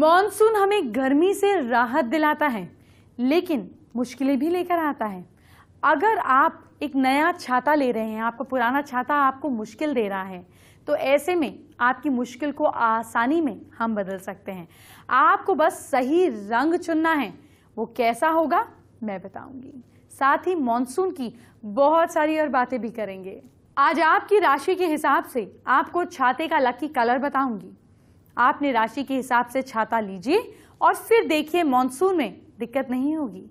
Monsoon हमें गर्मी से राहत दिलाता है, लेकिन मुश्किलें भी लेकर आता है। अगर आप एक नया छाता ले रहे हैं, आपका पुराना छाता आपको मुश्किल दे रहा है, तो ऐसे में आपकी मुश्किल को आसानी में हम बदल सकते हैं। आपको बस सही रंग चुनना है। वो कैसा होगा मैं बताऊंगी। साथ ही मॉनसून की बहुत सारी और बातें भी करेंगे। आज आपकी राशि के हिसाब से आपको छाते का लकी कलर बताऊंगी। आपने राशि के हिसाब से छाता लीजिए और फिर देखिए मॉनसून में दिक्कत नहीं होगी।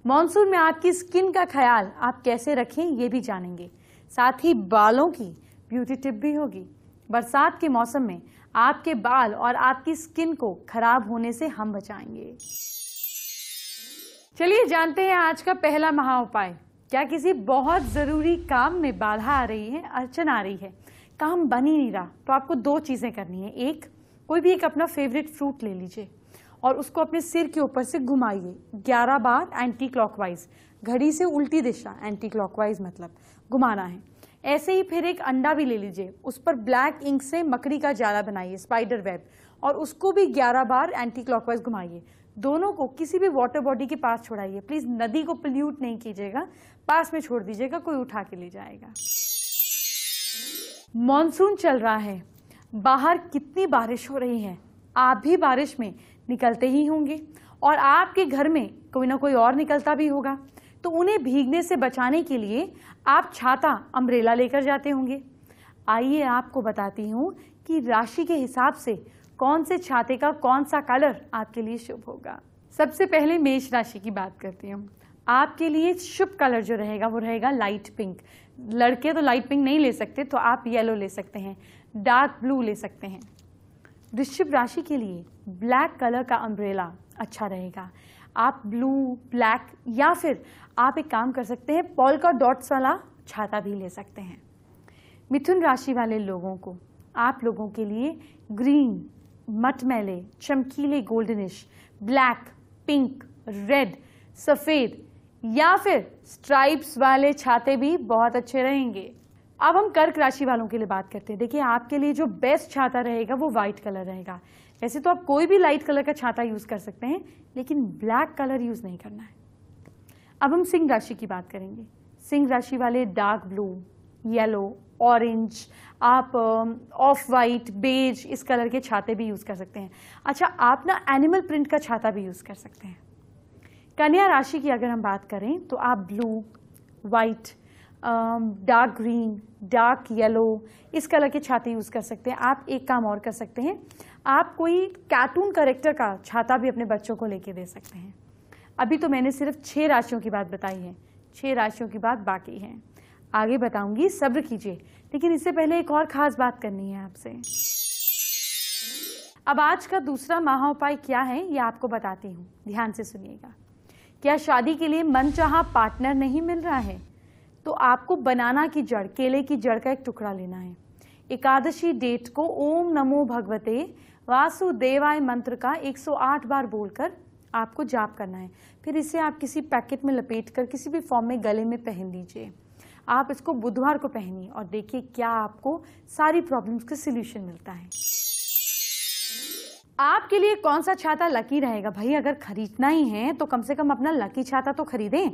मॉनसून में आपकी स्किन का ख्याल आप कैसे रखें ये भी जानेंगे। साथ ही बालों की ब्यूटी टिप भी होगी। बरसात के मौसम में आपके बाल और आपकी स्किन को खराब होने से हम बचाएंगे। चलिए जानते हैं आज का पहला महा उपाय। क्या किसी बहुत जरूरी काम में बाधा आ रही है, अड़चन आ रही है, काम बन ही नहीं रहा, तो आपको दो चीजें करनी है। एक, कोई भी एक अपना फेवरेट फ्रूट ले लीजिए और उसको अपने सिर के ऊपर से घुमाइए 11 बार एंटी क्लॉकवाइज, घड़ी से उल्टी दिशा, एंटी क्लॉकवाइज मतलब घुमाना है। ऐसे ही फिर एक अंडा भी ले लीजिए, उस पर ब्लैक इंक से मकड़ी का जाला बनाइए, स्पाइडर वेब, और उसको भी 11 बार एंटी क्लॉकवाइज घुमाइए। दोनों को किसी भी वाटर बॉडी के पास छोड़ाइए। प्लीज नदी को पोल्यूट नहीं कीजिएगा, पास में छोड़ दीजिएगा, कोई उठा के ले जाएगा। मॉनसून चल रहा है, बाहर कितनी बारिश हो रही है, आप भी बारिश में निकलते ही होंगे और आपके घर में कोई ना कोई और निकलता भी होगा, तो उन्हें भीगने से बचाने के लिए आप छाता, अम्ब्रेला लेकर जाते होंगे। आइए आपको बताती हूँ कि राशि के हिसाब से कौन से छाते का कौन सा कलर आपके लिए शुभ होगा। सबसे पहले मेष राशि की बात करती हूँ। आपके लिए शुभ कलर जो रहेगा वो रहेगा लाइट पिंक। लड़के तो लाइट पिंक नहीं ले सकते, तो आप येलो ले सकते हैं, डार्क ब्लू ले सकते हैं। वृश्चिक राशि के लिए ब्लैक कलर का अम्ब्रेला अच्छा रहेगा। आप ब्लू, ब्लैक या फिर आप एक काम कर सकते हैं, पॉल्का डॉट्स वाला छाता भी ले सकते हैं। मिथुन राशि वाले लोगों को, आप लोगों के लिए ग्रीन, मटमैले, चमकीले गोल्डनिश, ब्लैक, पिंक, रेड, सफेद या फिर स्ट्राइप्स वाले छाते भी बहुत अच्छे रहेंगे। अब हम कर्क राशि वालों के लिए बात करते हैं। देखिए आपके लिए जो बेस्ट छाता रहेगा वो व्हाइट कलर रहेगा। वैसे तो आप कोई भी लाइट कलर का छाता यूज कर सकते हैं, लेकिन ब्लैक कलर यूज नहीं करना है। अब हम सिंह राशि की बात करेंगे। सिंह राशि वाले डार्क ब्लू, येलो, ऑरेंज, आप ऑफ वाइट, बेज इस कलर के छाते भी यूज कर सकते हैं। अच्छा, आप ना एनिमल प्रिंट का छाता भी यूज कर सकते हैं। कन्या राशि की अगर हम बात करें तो आप blue, white, dark green, dark yellow इस कलर के छाते यूज कर सकते हैं। आप एक काम और कर सकते हैं, आप कोई कार्टून कैरेक्टर का छाता भी अपने बच्चों को लेके दे सकते हैं। अभी तो मैंने सिर्फ 6 राशियों की बात बताई है, 6 राशियों की बात बाकी है, आगे बताऊंगी, सब्र कीजिए। लेकिन इससे पहले एक और खास बात करनी है आपसे। अब आज का दूसरा महा उपाय क्या है ये आपको बताती हूँ, ध्यान से सुनिएगा। क्या शादी के लिए मनचाहा पार्टनर नहीं मिल रहा है, तो आपको बनाना की जड़, केले की जड़ का एक टुकड़ा लेना है। एकादशी डेट को ओम नमो भगवते वासुदेवाय मंत्र का 108 बार बोलकर आपको जाप करना है। फिर इसे आप किसी पैकेट में लपेटकर किसी भी फॉर्म में गले में पहन लीजिए। आप इसको बुधवार को पहनिए और देखिए क्या आपको सारी प्रॉब्लम्स का सलूशन मिलता है। आपके लिए कौन सा छाता लकी रहेगा? भाई अगर खरीदना ही है तो कम से कम अपना लकी छाता तो खरीदें।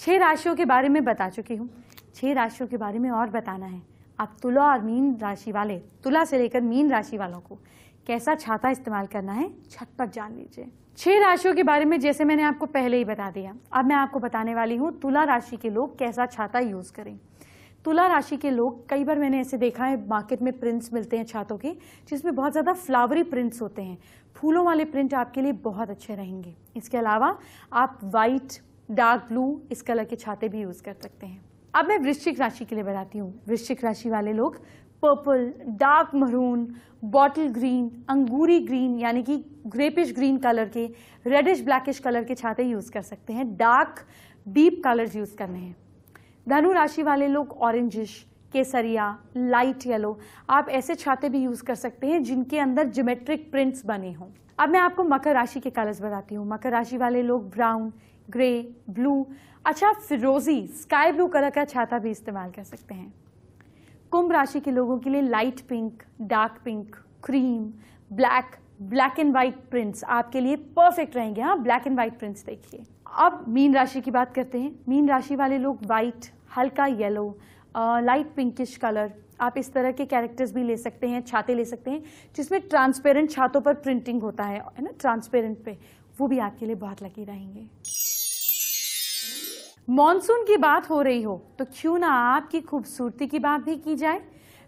6 राशियों के बारे में बता चुकी हूँ, 6 राशियों के बारे में और बताना है। आप तुला और मीन राशि वाले, तुला से लेकर मीन राशि वालों को कैसा छाता इस्तेमाल करना है झटपट जान लीजिए। 6 राशियों के बारे में जैसे मैंने आपको पहले ही बता दिया, अब मैं आपको बताने वाली हूँ तुला राशि के लोग कैसा छाता यूज करें। तुला राशि के लोग, कई बार मैंने ऐसे देखा है मार्केट में प्रिंट्स मिलते हैं छातों के जिसमें बहुत ज़्यादा फ्लावरी प्रिंट्स होते हैं। फूलों वाले प्रिंट आपके लिए बहुत अच्छे रहेंगे। इसके अलावा आप वाइट, डार्क ब्लू इस कलर के छाते भी यूज कर सकते हैं। अब मैं वृश्चिक राशि के लिए बताती हूँ। वृश्चिक राशि वाले लोग purple, dark maroon, bottle green, अंगूरी ग्रीन यानी कि ग्रेपिश ग्रीन कलर के, रेडिश ब्लैकिश कलर के छाते यूज कर सकते हैं। डार्क डीप कलर्स यूज करने हैं। धनु राशि वाले लोग ऑरेंजिश, केसरिया, लाइट येलो, आप ऐसे छाते भी यूज कर सकते हैं जिनके अंदर ज्योमेट्रिक प्रिंट्स बने हों। अब मैं आपको मकर राशि के कलर्स बताती हूँ। मकर राशि वाले लोग ब्राउन, ग्रे, ब्लू, अच्छा फिरोजी, स्काई ब्लू कलर का छाता भी इस्तेमाल कर सकते हैं। कुंभ राशि के लोगों के लिए light pink, dark pink, cream, black, black and white prints आपके लिए परफेक्ट रहेंगे। हाँ, ब्लैक एंड वाइट प्रिंट्स देखिए। अब मीन राशि की बात करते हैं। मीन राशि वाले लोग वाइट, हल्का येलो, लाइट पिंकिश कलर, आप इस तरह के कैरेक्टर्स भी ले सकते हैं, छाते ले सकते हैं जिसमें ट्रांसपेरेंट छातों पर प्रिंटिंग होता है ना, ट्रांसपेरेंट पे, वो भी आपके लिए बहुत लकी रहेंगे। मॉनसून की बात हो रही हो तो क्यों ना आपकी खूबसूरती की बात भी की जाए।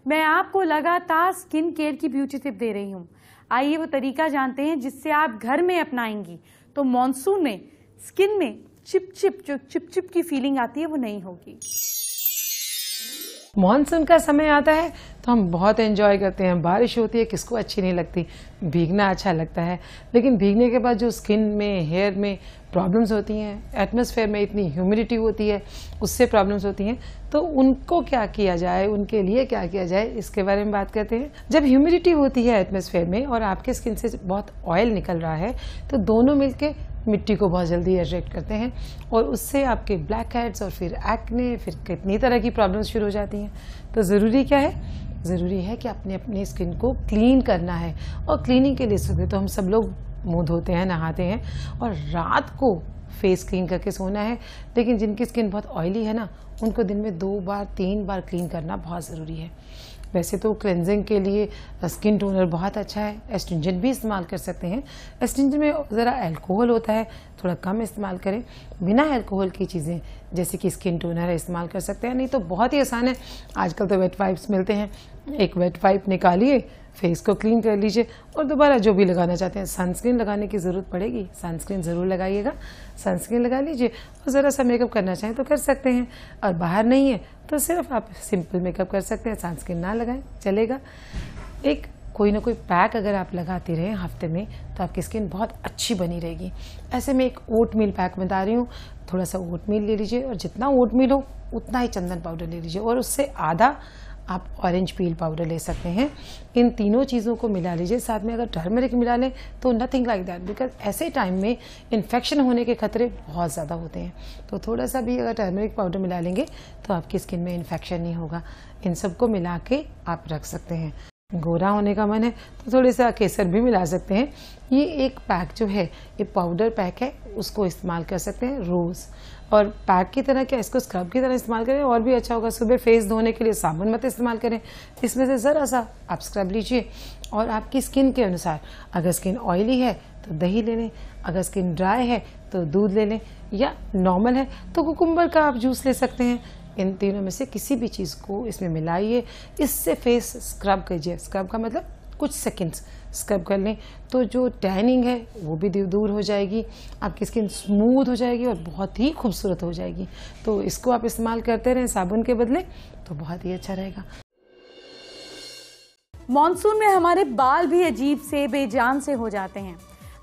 मैं आपको लगातार स्किन केयर की ब्यूटी टिप दे रही हूँ। आइए वो तरीका जानते हैं जिससे आप घर में अपनाएंगी तो मॉनसून में स्किन में चिप चिप की फीलिंग आती है वो नहीं होगी। मॉनसून का समय आता है तो हम बहुत एंजॉय करते हैं। बारिश होती है, किसको अच्छी नहीं लगती, भीगना अच्छा लगता है, लेकिन भीगने के बाद जो स्किन में, हेयर में प्रॉब्लम्स होती हैं, एटमॉस्फेयर में इतनी ह्यूमिडिटी होती है, उससे प्रॉब्लम्स होती हैं। तो उनको क्या किया जाए, उनके लिए क्या किया जाए, इसके बारे में बात करते हैं। जब ह्यूमिडिटी होती है एटमॉस्फेयर में और आपके स्किन से बहुत ऑयल निकल रहा है तो दोनों मिलके मिट्टी को बहुत जल्दी अट्रैक्ट करते हैं और उससे आपके ब्लैक हेड्स और फिर एक्ने, फिर कितनी तरह की प्रॉब्लम्स शुरू हो जाती हैं। तो ज़रूरी क्या है, ज़रूरी है कि अपने स्किन को क्लीन करना है। और क्लीनिंग के लिए सुबह तो हम सब लोग मुंह धोते हैं, नहाते हैं, और रात को फेस क्लीन करके सोना है। लेकिन जिनकी स्किन बहुत ऑयली है ना, उनको दिन में 2 बार 3 बार क्लीन करना बहुत ज़रूरी है। वैसे तो क्लेंजिंग के लिए स्किन टोनर बहुत अच्छा है, एस्ट्रिंजेंट भी इस्तेमाल कर सकते हैं। एस्ट्रिंजेंट में ज़रा अल्कोहल होता है, थोड़ा कम इस्तेमाल करें। बिना अल्कोहल की चीज़ें जैसे कि स्किन टोनर है इस्तेमाल कर सकते हैं। नहीं तो बहुत ही आसान है, आजकल तो वेट वाइप्स मिलते हैं, एक वेट वाइप निकालिए, फेस को क्लीन कर लीजिए और दोबारा जो भी लगाना चाहते हैं। सनस्क्रीन लगाने की ज़रूरत पड़ेगी, सनस्क्रीन ज़रूर लगाइएगा, सनस्क्रीन लगा लीजिए और ज़रा सा मेकअप करना चाहें तो कर सकते हैं। और बाहर नहीं है तो सिर्फ आप सिंपल मेकअप कर सकते हैं, सनस्क्रीन ना लगाएं चलेगा। एक कोई ना कोई पैक अगर आप लगाते रहें हफ्ते में तो आपकी स्किन बहुत अच्छी बनी रहेगी। ऐसे में एक ओट मील पैक बता रही हूँ, थोड़ा सा ओट मील ले लीजिए और जितना ओट मील हो उतना ही चंदन पाउडर ले लीजिए और उससे आधा आप ऑरेंज पील पाउडर ले सकते हैं। इन तीनों चीज़ों को मिला लीजिए, साथ में अगर टर्मरिक मिला लें तो नथिंग लाइक दैट, बिकॉज ऐसे टाइम में इन्फेक्शन होने के खतरे बहुत ज़्यादा होते हैं। तो थोड़ा सा भी अगर टर्मरिक पाउडर मिला लेंगे तो आपकी स्किन में इन्फेक्शन नहीं होगा। इन सबको मिला के आप रख सकते हैं। गोरा होने का मन है तो थोड़े सा केसर भी मिला सकते हैं। ये एक पैक जो है, ये पाउडर पैक है, उसको इस्तेमाल कर सकते हैं रोज़। और पैक की तरह क्या, इसको स्क्रब की तरह इस्तेमाल करें और भी अच्छा होगा। सुबह फेस धोने के लिए साबुन मत इस्तेमाल करें, इसमें से ज़रा सा आप स्क्रब लीजिए और आपकी स्किन के अनुसार, अगर स्किन ऑयली है तो दही ले लें, अगर स्किन ड्राई है तो दूध ले लें, या नॉर्मल है तो कुकुम्बर का आप जूस ले सकते हैं। इन तीनों में से किसी भी चीज़ को इसमें मिलाइए, इससे फेस स्क्रब कीजिए। स्क्रब का मतलब कुछ सेकंड्स स्क्रब कर लें तो जो टैनिंग है वो भी दूर हो जाएगी, आपकी स्किन स्मूथ हो जाएगी और बहुत ही खूबसूरत हो जाएगी। तो इसको आप इस्तेमाल करते रहें साबुन के बदले तो बहुत ही अच्छा रहेगा। मॉनसून में हमारे बाल भी अजीब से बेजान से हो जाते हैं।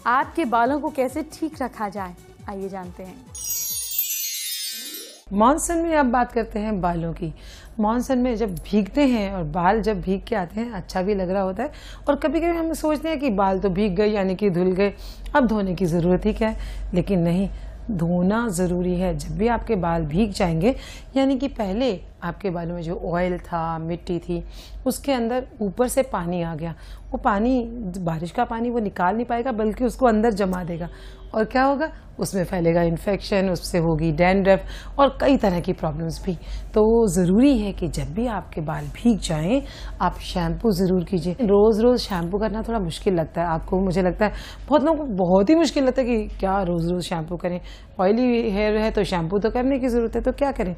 आपके बालों को कैसे ठीक रखा जाए, आइए जानते हैं। मॉनसून में अब बात करते हैं बालों की। मॉनसून में जब भीगते हैं और बाल जब भीग के आते हैं अच्छा भी लग रहा होता है, और कभी कभी हम सोचते हैं कि बाल तो भीग गए यानी कि धुल गए, अब धोने की ज़रूरत ही क्या है। लेकिन नहीं, धोना ज़रूरी है। जब भी आपके बाल भीग जाएंगे यानी कि पहले आपके बालों में जो ऑयल था, मिट्टी थी, उसके अंदर ऊपर से पानी आ गया, वो पानी, बारिश का पानी वो निकाल नहीं पाएगा बल्कि उसको अंदर जमा देगा और क्या होगा, उसमें फैलेगा इन्फेक्शन, उससे होगी डैंड्रफ और कई तरह की प्रॉब्लम्स भी। तो ज़रूरी है कि जब भी आपके बाल भीग जाएं आप शैम्पू ज़रूर कीजिए। रोज़ रोज़ शैम्पू करना थोड़ा मुश्किल लगता है आपको, मुझे लगता है बहुत लोगों को बहुत ही मुश्किल लगता है कि क्या रोज़ रोज़ शैम्पू करें। ऑयली हेयर है तो शैम्पू तो करने की ज़रूरत है, तो क्या करें,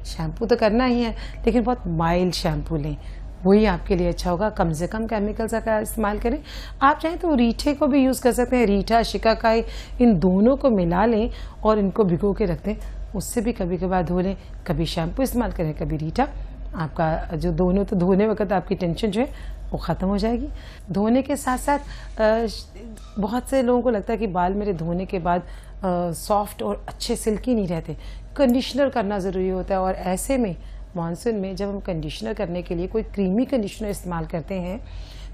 शैम्पू तो करना ही है, लेकिन बहुत माइल्ड शैम्पू लें, वही आपके लिए अच्छा होगा। कम से कम केमिकल्स का इस्तेमाल करें। आप चाहें तो रीठे को भी यूज़ कर सकते हैं, रीठा, शिकाकाई, इन दोनों को मिला लें और इनको भिगो के रख दें, उससे भी कभी कभार धो लें। कभी शैम्पू इस्तेमाल करें, कभी रीठा। आपका जो दोनों, तो धोने वक्त आपकी टेंशन जो है वो ख़त्म हो जाएगी। धोने के साथ साथ बहुत से लोगों को लगता है कि बाल मेरे धोने के बाद सॉफ्ट और अच्छे सिल्की नहीं रहते, कंडीशनर करना ज़रूरी होता है। और ऐसे में मॉनसून में जब हम कंडीशनर करने के लिए कोई क्रीमी कंडीशनर इस्तेमाल करते हैं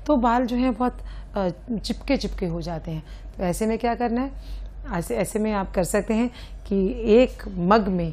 तो बाल जो हैं बहुत चिपके चिपके हो जाते हैं। तो ऐसे में क्या करना है, ऐसे में आप कर सकते हैं कि एक मग में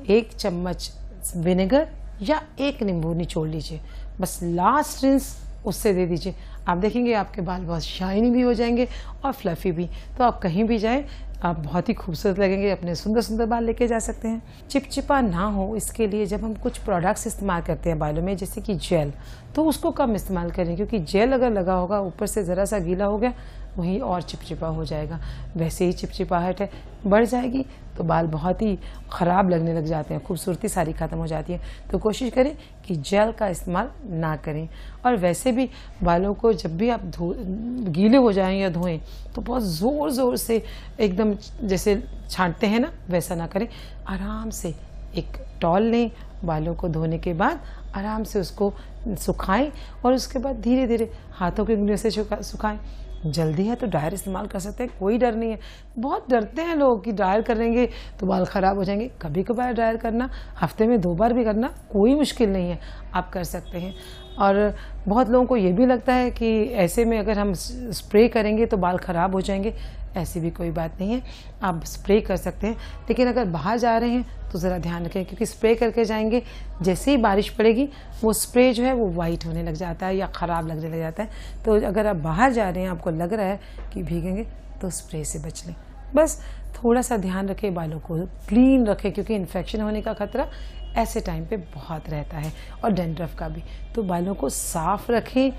1 चम्मच विनेगर या 1 नींबू निचोड़ लीजिए, बस लास्ट रिंस उससे दे दीजिए। आप देखेंगे आपके बाल बहुत शाइनी भी हो जाएंगे और फ्लफी भी। तो आप कहीं भी जाएं आप बहुत ही खूबसूरत लगेंगे, अपने सुंदर सुंदर बाल लेके जा सकते हैं। चिपचिपा ना हो इसके लिए जब हम कुछ प्रोडक्ट्स इस्तेमाल करते हैं बालों में, जैसे कि जेल, तो उसको कम इस्तेमाल करें, क्योंकि जेल अगर लगा होगा ऊपर से ज़रा सा गीला हो गया वही और चिपचिपा हो जाएगा। वैसे ही चिपचिपाहट है बढ़ जाएगी तो बाल बहुत ही ख़राब लगने लग जाते हैं, खूबसूरती सारी ख़त्म हो जाती है। तो कोशिश करें कि जेल का इस्तेमाल ना करें। और वैसे भी बालों को जब भी आप गीले हो जाएं या धोएं तो बहुत ज़ोर ज़ोर से एकदम जैसे छांटते हैं ना, वैसा ना करें। आराम से एक टॉल लें, बालों को धोने के बाद आराम से उसको सुखाएं और उसके बाद धीरे धीरे हाथों के उंगलियों से सुखाएं। जल्दी है तो ड्रायर इस्तेमाल कर सकते हैं, कोई डर नहीं है। बहुत डरते हैं लोग कि ड्रायर करेंगे तो बाल ख़राब हो जाएंगे। कभी कभार ड्रायर करना, हफ्ते में 2 बार भी करना कोई मुश्किल नहीं है, आप कर सकते हैं। और बहुत लोगों को ये भी लगता है कि ऐसे में अगर हम स्प्रे करेंगे तो बाल ख़राब हो जाएंगे। ऐसी भी कोई बात नहीं है, आप स्प्रे कर सकते हैं। लेकिन अगर बाहर जा रहे हैं तो ज़रा ध्यान रखें, क्योंकि स्प्रे करके जाएंगे जैसे ही बारिश पड़ेगी वो स्प्रे जो है वो वाइट होने लग जाता है या ख़राब लगने लग जाता है। तो अगर आप बाहर जा रहे हैं, आपको लग रहा है कि भीगेंगे, तो स्प्रे से बच लें। बस थोड़ा सा ध्यान रखें, बालों को क्लीन रखें, क्योंकि इन्फेक्शन होने का खतरा ऐसे टाइम पे बहुत रहता है, और डैंड्रफ का भी। तो बालों को साफ रखें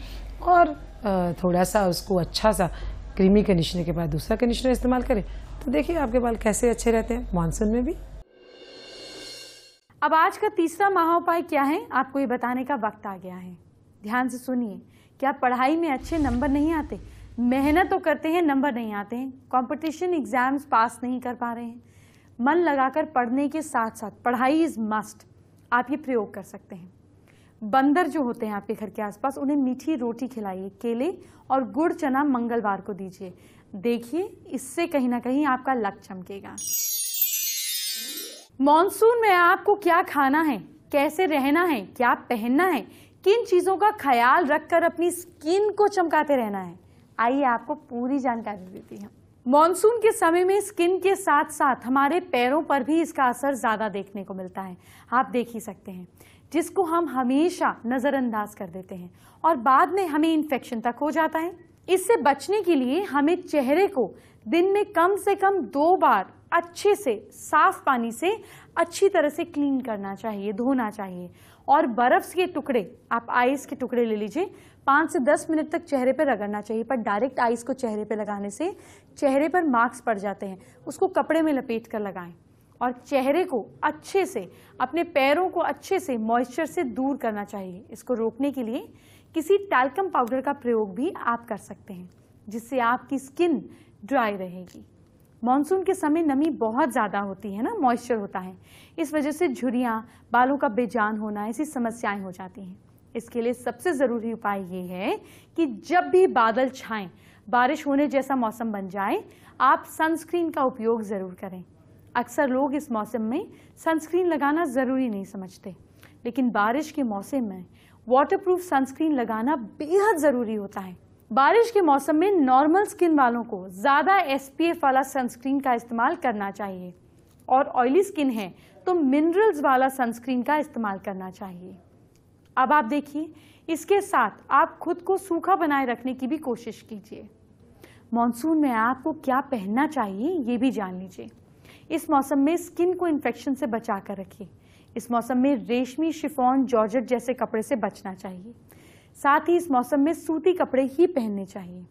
और थोड़ा सा उसको अच्छा सा क्रीमी कंडीशनर के बाद दूसरा कंडीशनर इस्तेमाल करें, तो देखिए आपके बाल कैसे अच्छे रहते हैं मानसून में भी। अब आज का तीसरा महाउपाय क्या है, आपको ये बताने का वक्त आ गया है। ध्यान से सुनिए। क्या पढ़ाई में अच्छे नंबर नहीं आते? मेहनत तो करते हैं, नंबर नहीं आते हैं, कंपटीशन एग्जाम्स पास नहीं कर पा रहे हैं। मन लगाकर पढ़ने के साथ साथ पढ़ाई इज मस्ट। आप ये प्रयोग कर सकते हैं। बंदर जो होते हैं आपके घर के आसपास, उन्हें मीठी रोटी खिलाइए, केले और गुड़ चना मंगलवार को दीजिए। देखिए इससे कहीं ना कहीं आपका लक चमकेगा। मॉनसून में आपको क्या खाना है, कैसे रहना है, क्या पहनना है, किन चीजों का ख्याल रखकर अपनी स्किन को चमकाते रहना है, आइए आपको पूरी जानकारी देती हूँ। मॉनसून के समय में स्किन के साथ साथ हमारे पैरों पर भी इसका असर ज्यादा देखने को मिलता है। आप देख ही सकते हैं, जिसको हम हमेशा नजरअंदाज कर देते हैं और बाद में हमें इन्फेक्शन तक हो जाता है। इससे बचने के लिए हमें चेहरे को दिन में कम से कम 2 बार अच्छे से साफ पानी से अच्छी तरह से क्लीन करना चाहिए, धोना चाहिए। और बर्फ के टुकड़े, आप आइस के टुकड़े ले लीजिए, 5 से 10 मिनट तक चेहरे पर रगड़ना चाहिए। पर डायरेक्ट आइस को चेहरे पर लगाने से चेहरे पर मार्क्स पड़ जाते हैं, उसको कपड़े में लपेट कर लगाएं। और चेहरे को अच्छे से, अपने पैरों को अच्छे से मॉइस्चर से दूर करना चाहिए। इसको रोकने के लिए किसी टैल्कम पाउडर का प्रयोग भी आप कर सकते हैं, जिससे आपकी स्किन ड्राई रहेगी। मॉनसून के समय नमी बहुत ज़्यादा होती है ना, मॉइस्चर होता है, इस वजह से झुर्रियाँ, बालों का बेजान होना, ऐसी समस्याएं हो जाती हैं। इसके लिए सबसे ज़रूरी उपाय ये है कि जब भी बादल छाएं, बारिश होने जैसा मौसम बन जाए, आप सनस्क्रीन का उपयोग ज़रूर करें। अक्सर लोग इस मौसम में सनस्क्रीन लगाना ज़रूरी नहीं समझते, लेकिन बारिश के मौसम में वाटरप्रूफ सनस्क्रीन लगाना बेहद ज़रूरी होता है। बारिश के मौसम में नॉर्मल स्किन वालों को ज़्यादा SPF वाला सनस्क्रीन का इस्तेमाल करना चाहिए, और ऑयली स्किन है तो मिनरल्स वाला सनस्क्रीन का इस्तेमाल करना चाहिए। अब आप देखिए, इसके साथ आप खुद को सूखा बनाए रखने की भी कोशिश कीजिए। मॉनसून में आपको क्या पहनना चाहिए ये भी जान लीजिए। इस मौसम में स्किन को इन्फेक्शन से बचा कर रखिए। इस मौसम में रेशमी, शिफॉन, जॉर्जेट जैसे कपड़े से बचना चाहिए। साथ ही इस मौसम में सूती कपड़े ही पहनने चाहिए।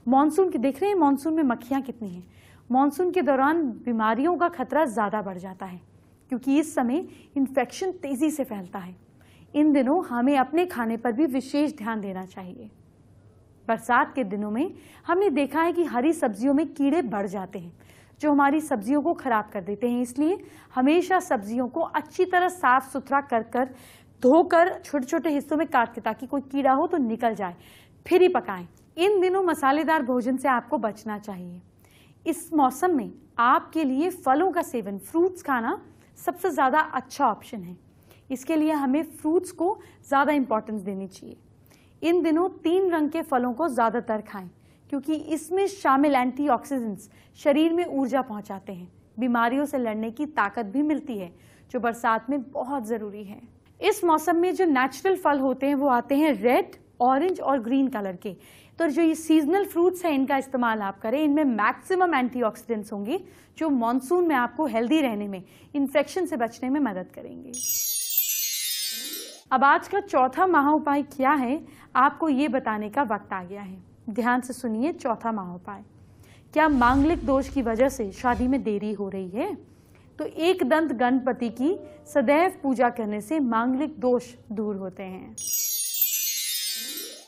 मॉनसून के देख रहे हैं, मॉनसून में मक्खियाँ कितनी हैं। मॉनसून के दौरान बीमारियों का खतरा ज़्यादा बढ़ जाता है, क्योंकि इस समय इन्फेक्शन तेज़ी से फैलता है। इन दिनों हमें अपने खाने पर भी विशेष ध्यान देना चाहिए। बरसात के दिनों में हमने देखा है कि हरी सब्जियों में कीड़े बढ़ जाते हैं, जो हमारी सब्जियों को खराब कर देते हैं। इसलिए हमेशा सब्जियों को अच्छी तरह साफ सुथरा कर धोकर छोटे छोटे हिस्सों में काट के, ताकि कोई कीड़ा हो तो निकल जाए, फिर ही पकाएं। इन दिनों मसालेदार भोजन से आपको बचना चाहिए। इस मौसम में आपके लिए फलों का सेवन, फ्रूट्स खाना सबसे ज़्यादा अच्छा ऑप्शन है। इसके लिए हमें फ्रूट्स को ज़्यादा इंपॉर्टेंस देनी चाहिए। इन दिनों 3 रंग के फलों को ज़्यादातर खाएं, क्योंकि इसमें शामिल एंटीऑक्सीडेंट्स शरीर में ऊर्जा पहुंचाते हैं। बीमारियों से लड़ने की ताकत भी मिलती है, जो बरसात में बहुत ज़रूरी है। इस मौसम में जो नेचुरल फल होते हैं वो आते हैं रेड, ऑरेंज और ग्रीन कलर के। तो जो ये सीजनल फ्रूट्स हैं इनका इस्तेमाल आप करें, इनमें मैक्सिमम एंटीऑक्सीडेंट्स होंगे जो मॉनसून में आपको हेल्दी रहने में, इन्फेक्शन से बचने में मदद करेंगे। अब आज का चौथा महा उपाय क्या है, आपको ये बताने का वक्त आ गया है। ध्यान से सुनिए चौथा महा उपाय। क्या मांगलिक दोष की वजह से शादी में देरी हो रही है? तो एक दंत गणपति की सदैव पूजा करने से मांगलिक दोष दूर होते हैं।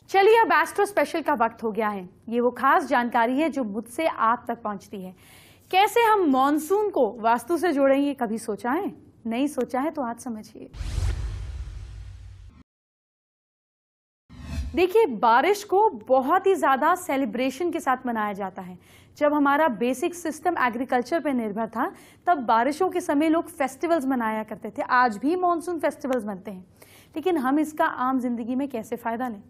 चलिए अब एस्ट्रो स्पेशल का वक्त हो गया है। ये वो खास जानकारी है जो मुझसे आप तक पहुंचती है। कैसे हम मॉनसून को वास्तु से जोड़ेंगे, कभी सोचा है? नहीं सोचा है तो आज समझिए। देखिए, बारिश को बहुत ही ज्यादा सेलिब्रेशन के साथ मनाया जाता है। जब हमारा बेसिक सिस्टम एग्रीकल्चर पे निर्भर था तब बारिशों के समय लोग फेस्टिवल्स मनाया करते थे। आज भी मॉनसून फेस्टिवल्स बनते हैं, लेकिन हम इसका आम जिंदगी में कैसे फायदा लें?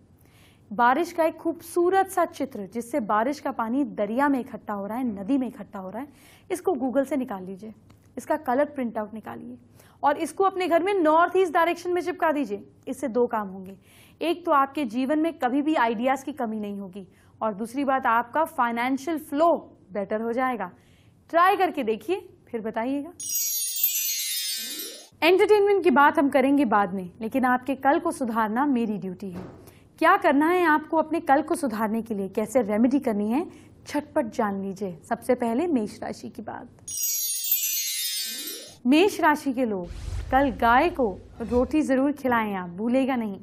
बारिश का एक खूबसूरत सा चित्र जिससे बारिश का पानी दरिया में इकट्ठा हो रहा है, नदी में इकट्ठा हो रहा है, इसको गूगल से निकाल लीजिए। इसका कलर प्रिंट आउट निकालिए और इसको अपने घर में नॉर्थ ईस्ट डायरेक्शन में चिपका दीजिए। इससे दो काम होंगे। एक तो आपके जीवन में कभी भी आइडियाज की कमी नहीं होगी और दूसरी बात आपका फाइनेंशियल फ्लो बेटर हो जाएगा। ट्राई करके देखिए, फिर बताइएगा। एंटरटेनमेंट की बात हम करेंगे बाद में, लेकिन आपके कल को सुधारना मेरी ड्यूटी है। क्या करना है आपको अपने कल को सुधारने के लिए, कैसे रेमेडी करनी है, झटपट जान लीजिए। सबसे पहले मेष राशि की बात। मेष राशि के लोग कल गाय को रोटी जरूर खिलाएं, आप भूलेगा नहीं।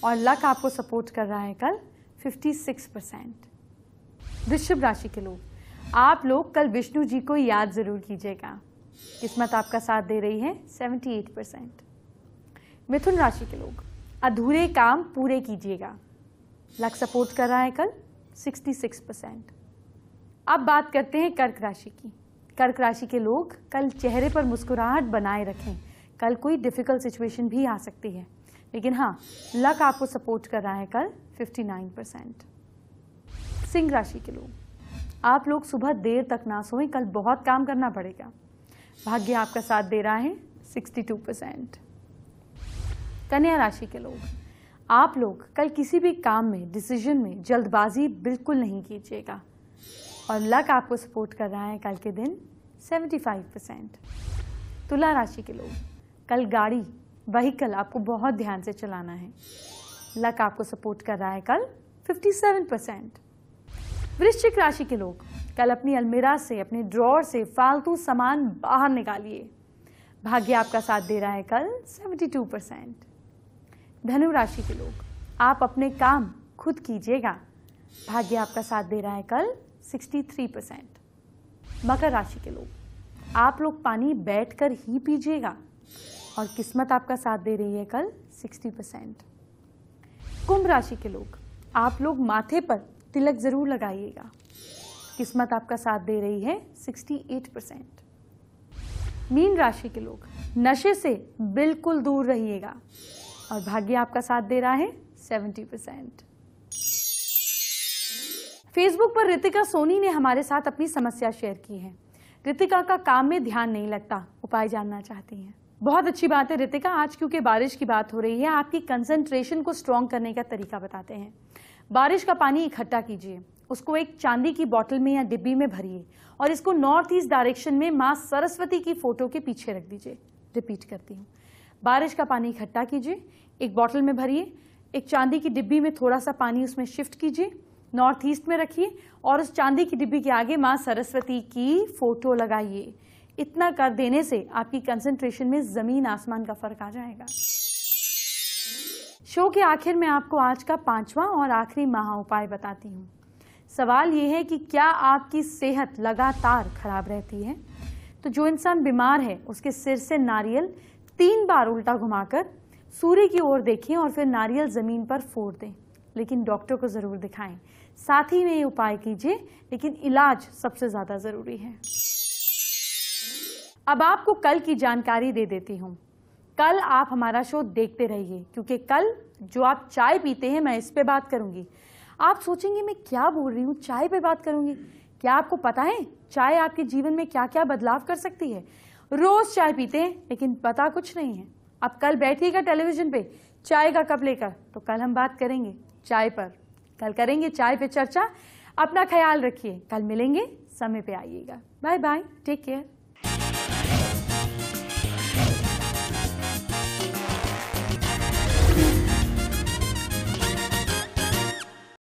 और लक आपको सपोर्ट कर रहा है कल 56%। वृषभ राशि के लोग, आप लोग कल विष्णु जी को याद जरूर कीजिएगा। किस्मत आपका साथ दे रही है 78%। मिथुन राशि के लोग, अधूरे काम पूरे कीजिएगा। लक सपोर्ट कर रहा है कल 66%। अब बात करते हैं कर्क राशि की। कर्क राशि के लोग कल चेहरे पर मुस्कुराहट बनाए रखें। कल कोई डिफिकल्ट सिचुएशन भी आ सकती है, लेकिन हाँ, लक आपको सपोर्ट कर रहा है कल 59%। सिंह राशि के लोग, आप लोग सुबह देर तक ना सोएं, कल बहुत काम करना पड़ेगा। भाग्य आपका साथ दे रहा है 62%। कन्या राशि के लोग, आप लोग कल किसी भी काम में, डिसीजन में जल्दबाजी बिल्कुल नहीं कीजिएगा और लक आपको सपोर्ट कर रहा है कल के दिन 75%। तुला राशि के लोग, कल गाड़ी, व्हीकल आपको बहुत ध्यान से चलाना है। लक आपको सपोर्ट कर रहा है कल 57%। वृश्चिक राशि के लोग, कल अपनी अलमीरा से, अपने ड्रॉर से फालतू सामान बाहर निकालिए। भाग्य आपका साथ दे रहा है कल 72%। धनु राशि के लोग, आप अपने काम खुद कीजिएगा। भाग्य आपका साथ दे रहा है कल 63%। मकर राशि के लोग, आप लोग पानी बैठकर ही पीजिएगा और किस्मत आपका साथ दे रही है कल 60%। कुंभ राशि के लोग, आप लोग माथे पर तिलक जरूर लगाइएगा। किस्मत आपका साथ दे रही है 68%। मीन राशि के लोग, नशे से बिल्कुल दूर रहिएगा और भाग्य आपका साथ दे रहा है 70%। फेसबुक पर रितिका सोनी ने हमारे साथ अपनी समस्या शेयर की है। रितिका का काम में ध्यान नहीं लगता, उपाय जानना चाहती हैं। बहुत अच्छी बात है रितिका, आज क्योंकि बारिश की बात हो रही है, आपकी कंसंट्रेशन को स्ट्रॉन्ग करने का तरीका बताते हैं। बारिश का पानी इकट्ठा कीजिए, उसको एक चांदी की बोतल में या डिब्बी में भरिए और इसको नॉर्थ ईस्ट डायरेक्शन में माँ सरस्वती की फोटो के पीछे रख दीजिए। रिपीट करती हूँ, बारिश का पानी इकट्ठा कीजिए, एक बोतल में भरिए, एक चांदी की डिब्बी में थोड़ा सा पानी उसमें शिफ्ट कीजिए, नॉर्थ ईस्ट में रखिए और उस चांदी की डिब्बी के आगे माँ सरस्वती की फोटो लगाइए। इतना कर देने से आपकी कंसंट्रेशन में जमीन आसमान का फर्क आ जाएगा। शो के आखिर में आपको आज का 5वां और आखिरी महा उपाय बताती हूँ। सवाल ये है कि क्या आपकी सेहत लगातार खराब रहती है? तो जो इंसान बीमार है उसके सिर से नारियल 3 बार उल्टा घुमाकर सूर्य की ओर देखें और फिर नारियल जमीन पर फोड़ दें, लेकिन डॉक्टर को जरूर दिखाएं। साथ ही में ये उपाय कीजिए, लेकिन इलाज सबसे ज्यादा जरूरी है। अब आपको कल की जानकारी दे देती हूँ। कल आप हमारा शो देखते रहिए, क्योंकि कल जो आप चाय पीते हैं मैं इस पे बात करूंगी। आप सोचेंगे मैं क्या बोल रही हूँ, चाय पे बात करूंगी? क्या आपको पता है चाय आपके जीवन में क्या क्या बदलाव कर सकती है? रोज चाय पीते हैं लेकिन पता कुछ नहीं है। अब कल बैठिएगा टेलीविजन पे चाय का कप लेकर, तो कल हम बात करेंगे चाय पर। कल करेंगे चाय पे चर्चा। अपना ख्याल रखिए, कल मिलेंगे, समय पे आइएगा। Bye bye, take care.